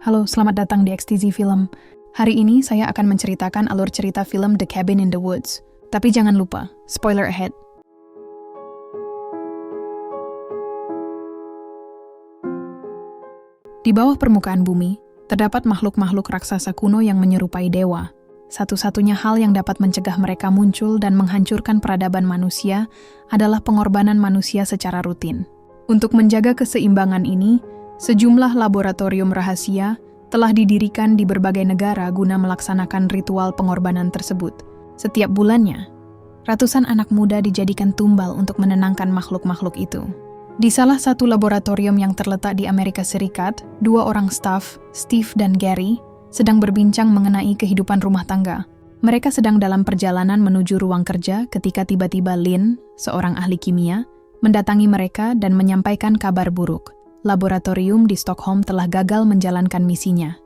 Halo, selamat datang di XTZ Film. Hari ini saya akan menceritakan alur cerita film The Cabin in the Woods. Tapi jangan lupa, spoiler ahead. Di bawah permukaan bumi, terdapat makhluk-makhluk raksasa kuno yang menyerupai dewa. Satu-satunya hal yang dapat mencegah mereka muncul dan menghancurkan peradaban manusia adalah pengorbanan manusia secara rutin. Untuk menjaga keseimbangan ini, sejumlah laboratorium rahasia telah didirikan di berbagai negara guna melaksanakan ritual pengorbanan tersebut. Setiap bulannya, ratusan anak muda dijadikan tumbal untuk menenangkan makhluk-makhluk itu. Di salah satu laboratorium yang terletak di Amerika Serikat, dua orang staf, Steve dan Gary, sedang berbincang mengenai kehidupan rumah tangga. Mereka sedang dalam perjalanan menuju ruang kerja ketika tiba-tiba Lynn, seorang ahli kimia, mendatangi mereka dan menyampaikan kabar buruk. Laboratorium di Stockholm telah gagal menjalankan misinya.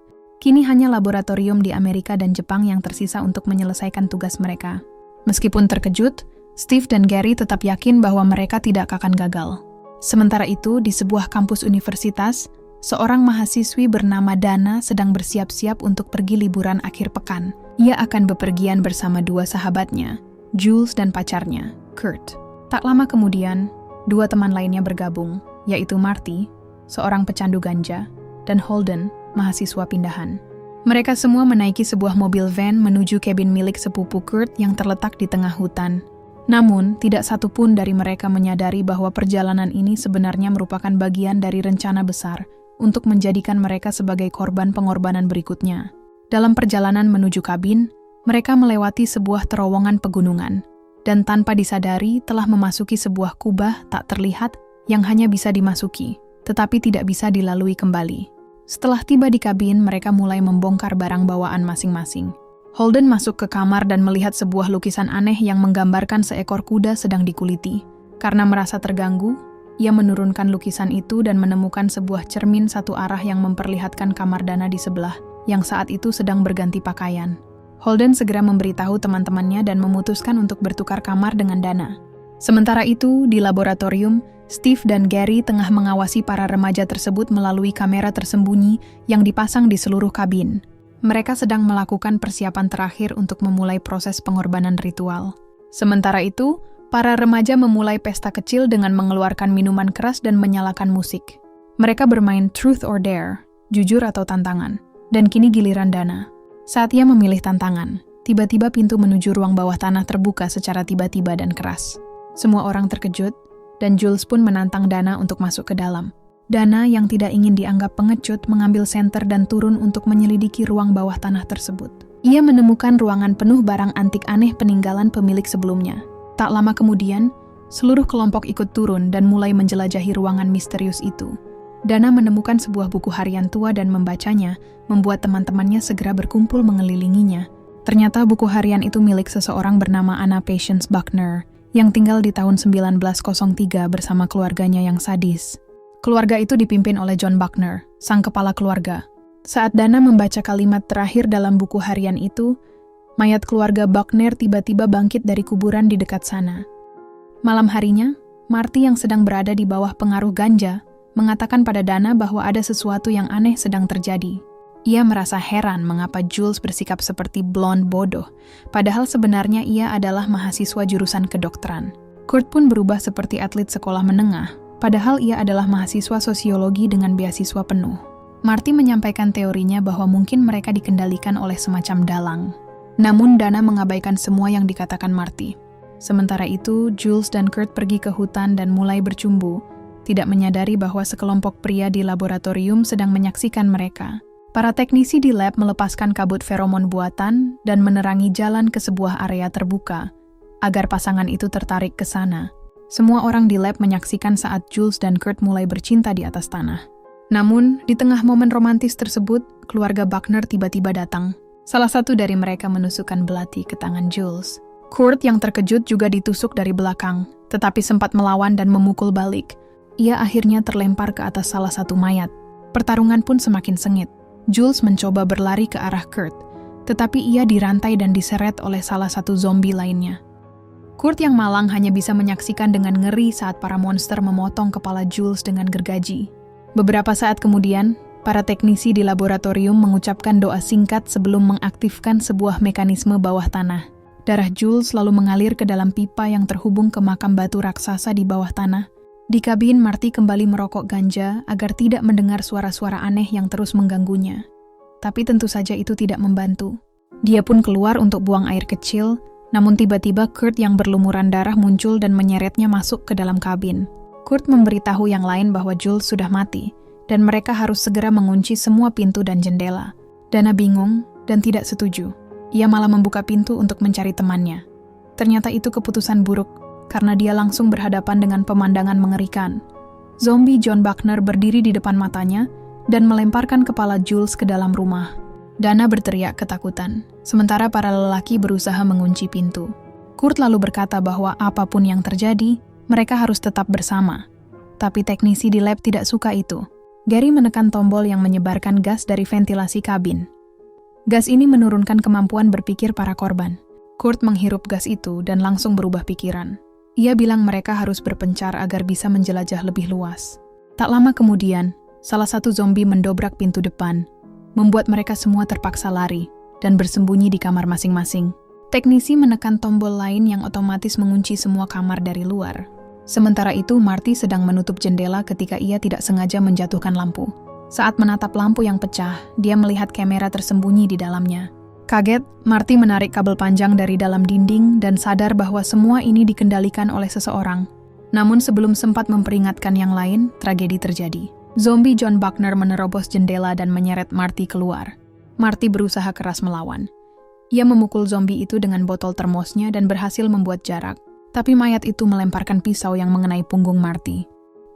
Kini hanya laboratorium di Amerika dan Jepang yang tersisa untuk menyelesaikan tugas mereka. Meskipun terkejut, Steve dan Gary tetap yakin bahwa mereka tidak akan gagal. Sementara itu, di sebuah kampus universitas, seorang mahasiswi bernama Dana sedang bersiap-siap untuk pergi liburan akhir pekan. Ia akan bepergian bersama dua sahabatnya, Jules dan pacarnya, Kurt. Tak lama kemudian, dua teman lainnya bergabung, yaitu Marty, seorang pecandu ganja, dan Holden, mahasiswa pindahan. Mereka semua menaiki sebuah mobil van menuju kabin milik sepupu Kurt yang terletak di tengah hutan. Namun, tidak satu pun dari mereka menyadari bahwa perjalanan ini sebenarnya merupakan bagian dari rencana besar untuk menjadikan mereka sebagai korban pengorbanan berikutnya. Dalam perjalanan menuju kabin, mereka melewati sebuah terowongan pegunungan, dan tanpa disadari telah memasuki sebuah kubah tak terlihat yang hanya bisa dimasuki, tetapi tidak bisa dilalui kembali. Setelah tiba di kabin, mereka mulai membongkar barang bawaan masing-masing. Holden masuk ke kamar dan melihat sebuah lukisan aneh yang menggambarkan seekor kuda sedang dikuliti. Karena merasa terganggu, ia menurunkan lukisan itu dan menemukan sebuah cermin satu arah yang memperlihatkan kamar Dana di sebelah, yang saat itu sedang berganti pakaian. Holden segera memberitahu teman-temannya dan memutuskan untuk bertukar kamar dengan Dana. Sementara itu, di laboratorium, Steve dan Gary tengah mengawasi para remaja tersebut melalui kamera tersembunyi yang dipasang di seluruh kabin. Mereka sedang melakukan persiapan terakhir untuk memulai proses pengorbanan ritual. Sementara itu, para remaja memulai pesta kecil dengan mengeluarkan minuman keras dan menyalakan musik. Mereka bermain Truth or Dare, jujur atau tantangan, dan kini giliran Dana. Saat ia memilih tantangan, tiba-tiba pintu menuju ruang bawah tanah terbuka secara tiba-tiba dan keras. Semua orang terkejut, dan Jules pun menantang Dana untuk masuk ke dalam. Dana yang tidak ingin dianggap pengecut mengambil senter dan turun untuk menyelidiki ruang bawah tanah tersebut. Ia menemukan ruangan penuh barang antik aneh peninggalan pemilik sebelumnya. Tak lama kemudian, seluruh kelompok ikut turun dan mulai menjelajahi ruangan misterius itu. Dana menemukan sebuah buku harian tua dan membacanya, membuat teman-temannya segera berkumpul mengelilinginya. Ternyata buku harian itu milik seseorang bernama Anna Patience Buckner, yang tinggal di tahun 1903 bersama keluarganya yang sadis. Keluarga itu dipimpin oleh John Buckner, sang kepala keluarga. Saat Dana membaca kalimat terakhir dalam buku harian itu, mayat keluarga Buckner tiba-tiba bangkit dari kuburan di dekat sana. Malam harinya, Marty yang sedang berada di bawah pengaruh ganja, mengatakan pada Dana bahwa ada sesuatu yang aneh sedang terjadi. Ia merasa heran mengapa Jules bersikap seperti blonde bodoh, padahal sebenarnya ia adalah mahasiswa jurusan kedokteran. Kurt pun berubah seperti atlet sekolah menengah, padahal ia adalah mahasiswa sosiologi dengan beasiswa penuh. Marty menyampaikan teorinya bahwa mungkin mereka dikendalikan oleh semacam dalang. Namun Dana mengabaikan semua yang dikatakan Marty. Sementara itu, Jules dan Kurt pergi ke hutan dan mulai bercumbu, tidak menyadari bahwa sekelompok pria di laboratorium sedang menyaksikan mereka. Para teknisi di lab melepaskan kabut feromon buatan dan menerangi jalan ke sebuah area terbuka, agar pasangan itu tertarik ke sana. Semua orang di lab menyaksikan saat Jules dan Kurt mulai bercinta di atas tanah. Namun, di tengah momen romantis tersebut, keluarga Buckner tiba-tiba datang. Salah satu dari mereka menusukkan belati ke tangan Jules. Kurt yang terkejut juga ditusuk dari belakang, tetapi sempat melawan dan memukul balik. Ia akhirnya terlempar ke atas salah satu mayat. Pertarungan pun semakin sengit. Jules mencoba berlari ke arah Kurt, tetapi ia dirantai dan diseret oleh salah satu zombie lainnya. Kurt yang malang hanya bisa menyaksikan dengan ngeri saat para monster memotong kepala Jules dengan gergaji. Beberapa saat kemudian, Para teknisi di laboratorium mengucapkan doa singkat sebelum mengaktifkan sebuah mekanisme bawah tanah. Darah Jules lalu mengalir ke dalam pipa yang terhubung ke makam batu raksasa di bawah tanah. Di kabin, Marty kembali merokok ganja agar tidak mendengar suara-suara aneh yang terus mengganggunya. Tapi tentu saja itu tidak membantu. Dia pun keluar untuk buang air kecil, namun tiba-tiba Kurt yang berlumuran darah muncul dan menyeretnya masuk ke dalam kabin. Kurt memberitahu yang lain bahwa Jules sudah mati, dan mereka harus segera mengunci semua pintu dan jendela. Dana bingung dan tidak setuju. Ia malah membuka pintu untuk mencari temannya. Ternyata itu keputusan buruk, karena dia langsung berhadapan dengan pemandangan mengerikan. Zombie John Buckner berdiri di depan matanya dan melemparkan kepala Jules ke dalam rumah. Dana berteriak ketakutan, sementara para lelaki berusaha mengunci pintu. Kurt lalu berkata bahwa apapun yang terjadi, mereka harus tetap bersama. Tapi teknisi di lab tidak suka itu. Gary menekan tombol yang menyebarkan gas dari ventilasi kabin. Gas ini menurunkan kemampuan berpikir para korban. Kurt menghirup gas itu dan langsung berubah pikiran. Ia bilang mereka harus berpencar agar bisa menjelajah lebih luas. Tak lama kemudian, salah satu zombie mendobrak pintu depan, membuat mereka semua terpaksa lari dan bersembunyi di kamar masing-masing. Teknisi menekan tombol lain yang otomatis mengunci semua kamar dari luar. Sementara itu, Marty sedang menutup jendela ketika ia tidak sengaja menjatuhkan lampu. Saat menatap lampu yang pecah, dia melihat kamera tersembunyi di dalamnya. Kaget, Marty menarik kabel panjang dari dalam dinding dan sadar bahwa semua ini dikendalikan oleh seseorang. Namun sebelum sempat memperingatkan yang lain, tragedi terjadi. Zombie John Buckner menerobos jendela dan menyeret Marty keluar. Marty berusaha keras melawan. Ia memukul zombie itu dengan botol termosnya dan berhasil membuat jarak. Tapi mayat itu melemparkan pisau yang mengenai punggung Marty.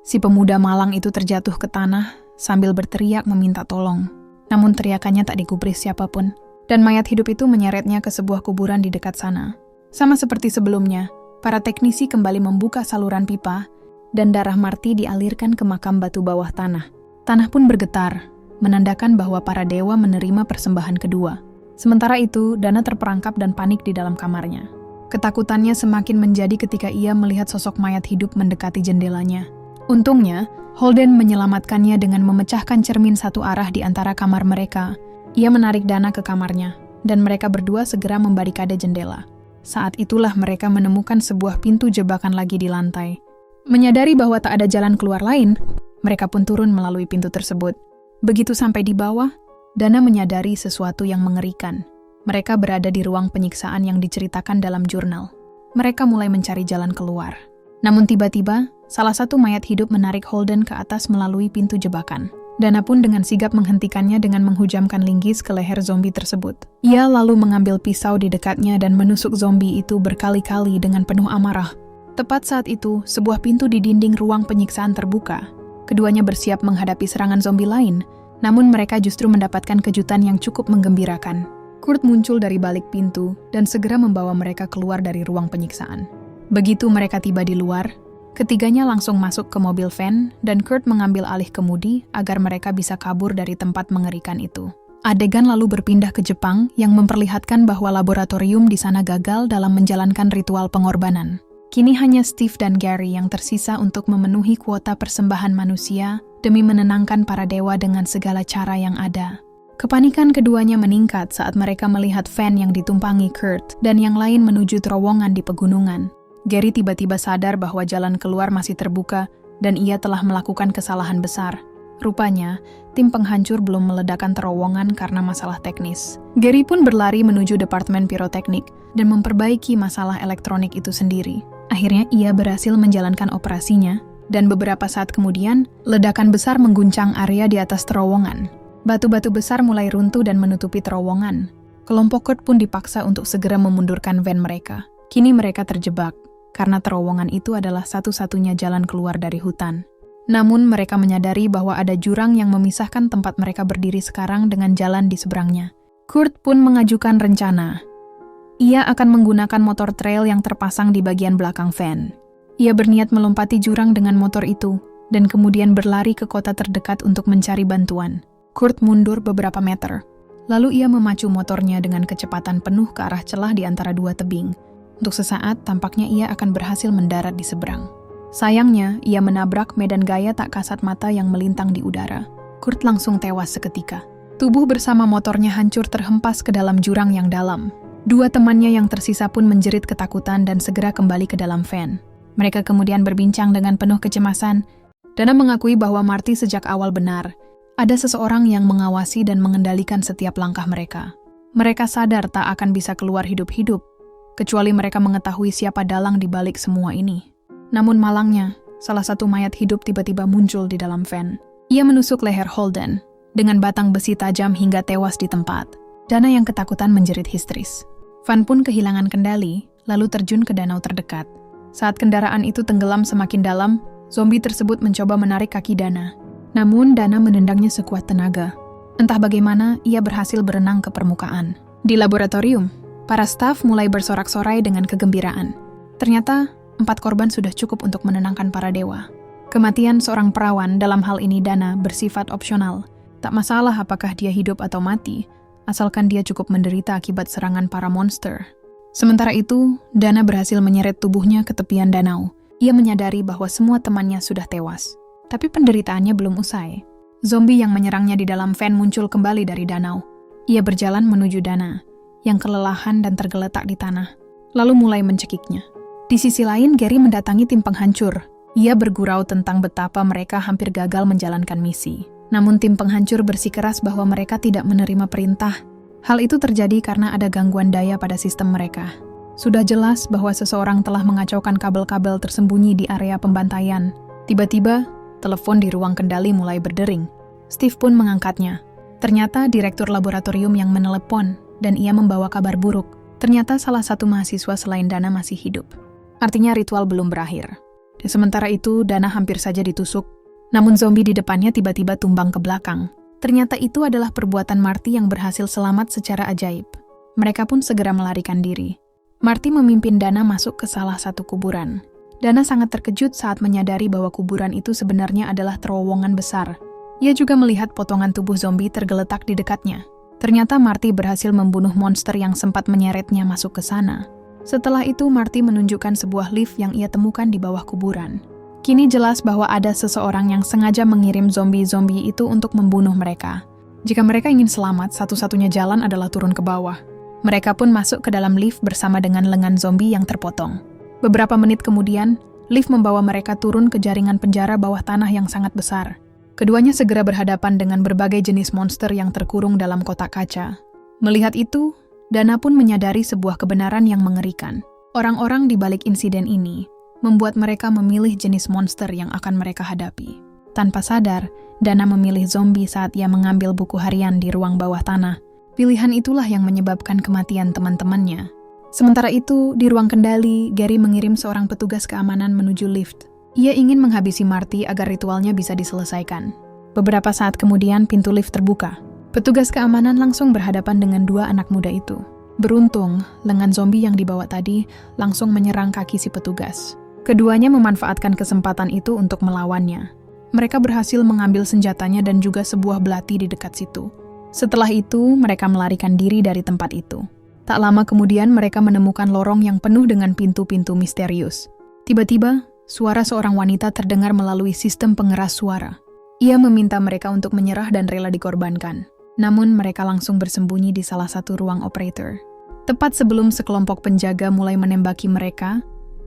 Si pemuda malang itu terjatuh ke tanah sambil berteriak meminta tolong. Namun teriakannya tak digubris siapapun. Dan mayat hidup itu menyeretnya ke sebuah kuburan di dekat sana. Sama seperti sebelumnya, para teknisi kembali membuka saluran pipa dan darah Marty dialirkan ke makam batu bawah tanah. Tanah pun bergetar, menandakan bahwa para dewa menerima persembahan kedua. Sementara itu, Dana terperangkap dan panik di dalam kamarnya. Ketakutannya semakin menjadi ketika ia melihat sosok mayat hidup mendekati jendelanya. Untungnya, Holden menyelamatkannya dengan memecahkan cermin satu arah di antara kamar mereka. Ia menarik Dana ke kamarnya, dan mereka berdua segera membarikade jendela. Saat itulah mereka menemukan sebuah pintu jebakan lagi di lantai. Menyadari bahwa tak ada jalan keluar lain, mereka pun turun melalui pintu tersebut. Begitu sampai di bawah, Dana menyadari sesuatu yang mengerikan. Mereka berada di ruang penyiksaan yang diceritakan dalam jurnal. Mereka mulai mencari jalan keluar. Namun tiba-tiba, salah satu mayat hidup menarik Holden ke atas melalui pintu jebakan. Dana pun dengan sigap menghentikannya dengan menghujamkan linggis ke leher zombie tersebut. Ia lalu mengambil pisau di dekatnya dan menusuk zombie itu berkali-kali dengan penuh amarah. Tepat saat itu, sebuah pintu di dinding ruang penyiksaan terbuka. Keduanya bersiap menghadapi serangan zombie lain, namun mereka justru mendapatkan kejutan yang cukup menggembirakan. Kurt muncul dari balik pintu dan segera membawa mereka keluar dari ruang penyiksaan. Begitu mereka tiba di luar, ketiganya langsung masuk ke mobil van dan Kurt mengambil alih kemudi agar mereka bisa kabur dari tempat mengerikan itu. Adegan lalu berpindah ke Jepang yang memperlihatkan bahwa laboratorium di sana gagal dalam menjalankan ritual pengorbanan. Kini hanya Steve dan Gary yang tersisa untuk memenuhi kuota persembahan manusia demi menenangkan para dewa dengan segala cara yang ada. Kepanikan keduanya meningkat saat mereka melihat van yang ditumpangi Kurt dan yang lain menuju terowongan di pegunungan. Gary tiba-tiba sadar bahwa jalan keluar masih terbuka dan ia telah melakukan kesalahan besar. Rupanya, tim penghancur belum meledakkan terowongan karena masalah teknis. Gary pun berlari menuju departemen piroteknik dan memperbaiki masalah elektronik itu sendiri. Akhirnya ia berhasil menjalankan operasinya dan beberapa saat kemudian, ledakan besar mengguncang area di atas terowongan. Batu-batu besar mulai runtuh dan menutupi terowongan. Kelompok Kurt pun dipaksa untuk segera memundurkan van mereka. Kini mereka terjebak, karena terowongan itu adalah satu-satunya jalan keluar dari hutan. Namun mereka menyadari bahwa ada jurang yang memisahkan tempat mereka berdiri sekarang dengan jalan di seberangnya. Kurt pun mengajukan rencana. Ia akan menggunakan motor trail yang terpasang di bagian belakang van. Ia berniat melompati jurang dengan motor itu, dan kemudian berlari ke kota terdekat untuk mencari bantuan. Kurt mundur beberapa meter. Lalu ia memacu motornya dengan kecepatan penuh ke arah celah di antara dua tebing. Untuk sesaat, tampaknya ia akan berhasil mendarat di seberang. Sayangnya, ia menabrak medan gaya tak kasat mata yang melintang di udara. Kurt langsung tewas seketika. Tubuh bersama motornya hancur terhempas ke dalam jurang yang dalam. Dua temannya yang tersisa pun menjerit ketakutan dan segera kembali ke dalam van. Mereka kemudian berbincang dengan penuh kecemasan. Dana mengakui bahwa Marty sejak awal benar. Ada seseorang yang mengawasi dan mengendalikan setiap langkah mereka. Mereka sadar tak akan bisa keluar hidup-hidup, kecuali mereka mengetahui siapa dalang di balik semua ini. Namun malangnya, salah satu mayat hidup tiba-tiba muncul di dalam van. Ia menusuk leher Holden dengan batang besi tajam hingga tewas di tempat. Dana yang ketakutan menjerit histeris. Van pun kehilangan kendali, lalu terjun ke danau terdekat. Saat kendaraan itu tenggelam semakin dalam, zombie tersebut mencoba menarik kaki Dana. Namun Dana menendangnya sekuat tenaga. Entah bagaimana, ia berhasil berenang ke permukaan. Di laboratorium, para staf mulai bersorak-sorai dengan kegembiraan. Ternyata, 4 korban sudah cukup untuk menenangkan para dewa. Kematian seorang perawan, dalam hal ini Dana, bersifat opsional. Tak masalah apakah dia hidup atau mati, asalkan dia cukup menderita akibat serangan para monster. Sementara itu, Dana berhasil menyeret tubuhnya ke tepian danau. Ia menyadari bahwa semua temannya sudah tewas. Tapi penderitaannya belum usai. Zombie yang menyerangnya di dalam van muncul kembali dari danau. Ia berjalan menuju Dana, yang kelelahan dan tergeletak di tanah, lalu mulai mencekiknya. Di sisi lain, Gary mendatangi tim penghancur. Ia bergurau tentang betapa mereka hampir gagal menjalankan misi. Namun tim penghancur bersikeras bahwa mereka tidak menerima perintah. Hal itu terjadi karena ada gangguan daya pada sistem mereka. Sudah jelas bahwa seseorang telah mengacaukan kabel-kabel tersembunyi di area pembantaian. Tiba-tiba, telepon di ruang kendali mulai berdering. Steve pun mengangkatnya. Ternyata direktur laboratorium yang menelepon, dan ia membawa kabar buruk. Ternyata salah satu mahasiswa selain Dana masih hidup. Artinya ritual belum berakhir. Dan sementara itu, Dana hampir saja ditusuk. Namun zombie di depannya tiba-tiba tumbang ke belakang. Ternyata itu adalah perbuatan Marty yang berhasil selamat secara ajaib. Mereka pun segera melarikan diri. Marty memimpin Dana masuk ke salah satu kuburan. Dana sangat terkejut saat menyadari bahwa kuburan itu sebenarnya adalah terowongan besar. Ia juga melihat potongan tubuh zombie tergeletak di dekatnya. Ternyata Marty berhasil membunuh monster yang sempat menyeretnya masuk ke sana. Setelah itu Marty menunjukkan sebuah lift yang ia temukan di bawah kuburan. Kini jelas bahwa ada seseorang yang sengaja mengirim zombie-zombie itu untuk membunuh mereka. Jika mereka ingin selamat, satu-satunya jalan adalah turun ke bawah. Mereka pun masuk ke dalam lift bersama dengan lengan zombie yang terpotong. Beberapa menit kemudian, lift membawa mereka turun ke jaringan penjara bawah tanah yang sangat besar. Keduanya segera berhadapan dengan berbagai jenis monster yang terkurung dalam kotak kaca. Melihat itu, Dana pun menyadari sebuah kebenaran yang mengerikan. Orang-orang di balik insiden ini membuat mereka memilih jenis monster yang akan mereka hadapi. Tanpa sadar, Dana memilih zombie saat ia mengambil buku harian di ruang bawah tanah. Pilihan itulah yang menyebabkan kematian teman-temannya. Sementara itu, di ruang kendali, Gary mengirim seorang petugas keamanan menuju lift. Ia ingin menghabisi Marty agar ritualnya bisa diselesaikan. Beberapa saat kemudian, pintu lift terbuka. Petugas keamanan langsung berhadapan dengan 2 anak muda itu. Beruntung, lengan zombie yang dibawa tadi langsung menyerang kaki si petugas. Keduanya memanfaatkan kesempatan itu untuk melawannya. Mereka berhasil mengambil senjatanya dan juga sebuah belati di dekat situ. Setelah itu, mereka melarikan diri dari tempat itu. Tak lama kemudian, mereka menemukan lorong yang penuh dengan pintu-pintu misterius. Tiba-tiba, suara seorang wanita terdengar melalui sistem pengeras suara. Ia meminta mereka untuk menyerah dan rela dikorbankan. Namun mereka langsung bersembunyi di salah satu ruang operator. Tepat sebelum sekelompok penjaga mulai menembaki mereka,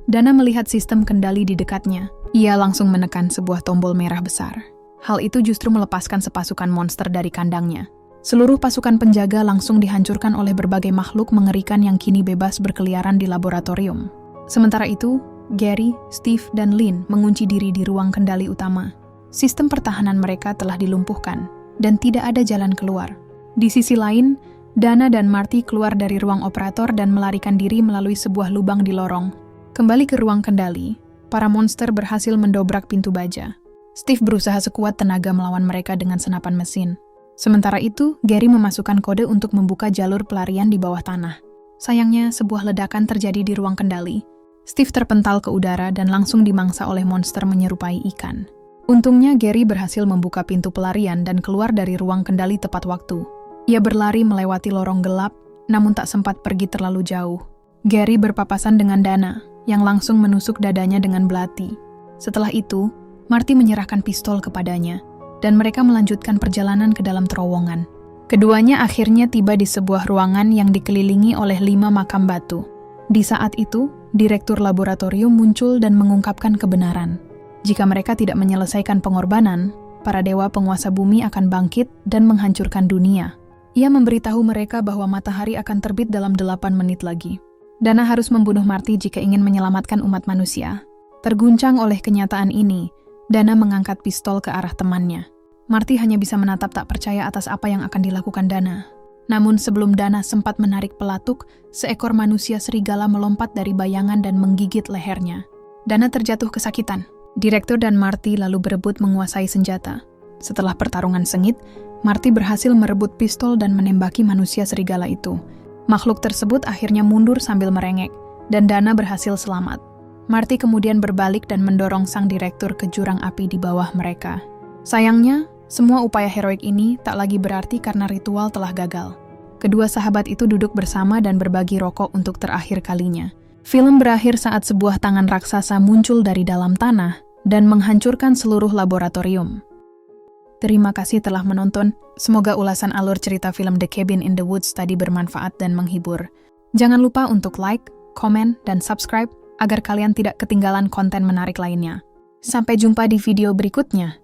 Dana melihat sistem kendali di dekatnya. Ia langsung menekan sebuah tombol merah besar. Hal itu justru melepaskan sepasukan monster dari kandangnya. Seluruh pasukan penjaga langsung dihancurkan oleh berbagai makhluk mengerikan yang kini bebas berkeliaran di laboratorium. Sementara itu, Gary, Steve, dan Lynn mengunci diri di ruang kendali utama. Sistem pertahanan mereka telah dilumpuhkan, dan tidak ada jalan keluar. Di sisi lain, Dana dan Marty keluar dari ruang operator dan melarikan diri melalui sebuah lubang di lorong. Kembali ke ruang kendali, para monster berhasil mendobrak pintu baja. Steve berusaha sekuat tenaga melawan mereka dengan senapan mesin. Sementara itu, Gary memasukkan kode untuk membuka jalur pelarian di bawah tanah. Sayangnya, sebuah ledakan terjadi di ruang kendali. Steve terpental ke udara dan langsung dimangsa oleh monster menyerupai ikan. Untungnya, Gary berhasil membuka pintu pelarian dan keluar dari ruang kendali tepat waktu. Ia berlari melewati lorong gelap, namun tak sempat pergi terlalu jauh. Gary berpapasan dengan Dana, yang langsung menusuk dadanya dengan belati. Setelah itu, Marty menyerahkan pistol kepadanya. dan mereka melanjutkan perjalanan ke dalam terowongan. Keduanya akhirnya tiba di sebuah ruangan yang dikelilingi oleh 5 makam batu. Di saat itu, direktur laboratorium muncul dan mengungkapkan kebenaran. Jika mereka tidak menyelesaikan pengorbanan, para dewa penguasa bumi akan bangkit dan menghancurkan dunia. Ia memberitahu mereka bahwa matahari akan terbit dalam 8 menit lagi. Dana harus membunuh Marty jika ingin menyelamatkan umat manusia. Terguncang oleh kenyataan ini, Dana mengangkat pistol ke arah temannya. Marty hanya bisa menatap tak percaya atas apa yang akan dilakukan Dana. Namun sebelum Dana sempat menarik pelatuk, seekor manusia serigala melompat dari bayangan dan menggigit lehernya. Dana terjatuh kesakitan. Direktur dan Marty lalu berebut menguasai senjata. Setelah pertarungan sengit, Marty berhasil merebut pistol dan menembaki manusia serigala itu. Makhluk tersebut akhirnya mundur sambil merengek, dan Dana berhasil selamat. Marty kemudian berbalik dan mendorong sang direktur ke jurang api di bawah mereka. Sayangnya, semua upaya heroik ini tak lagi berarti karena ritual telah gagal. Kedua sahabat itu duduk bersama dan berbagi rokok untuk terakhir kalinya. Film berakhir saat sebuah tangan raksasa muncul dari dalam tanah dan menghancurkan seluruh laboratorium. Terima kasih telah menonton. Semoga ulasan alur cerita film The Cabin in the Woods tadi bermanfaat dan menghibur. Jangan lupa untuk like, komen, dan subscribe agar kalian tidak ketinggalan konten menarik lainnya. Sampai jumpa di video berikutnya.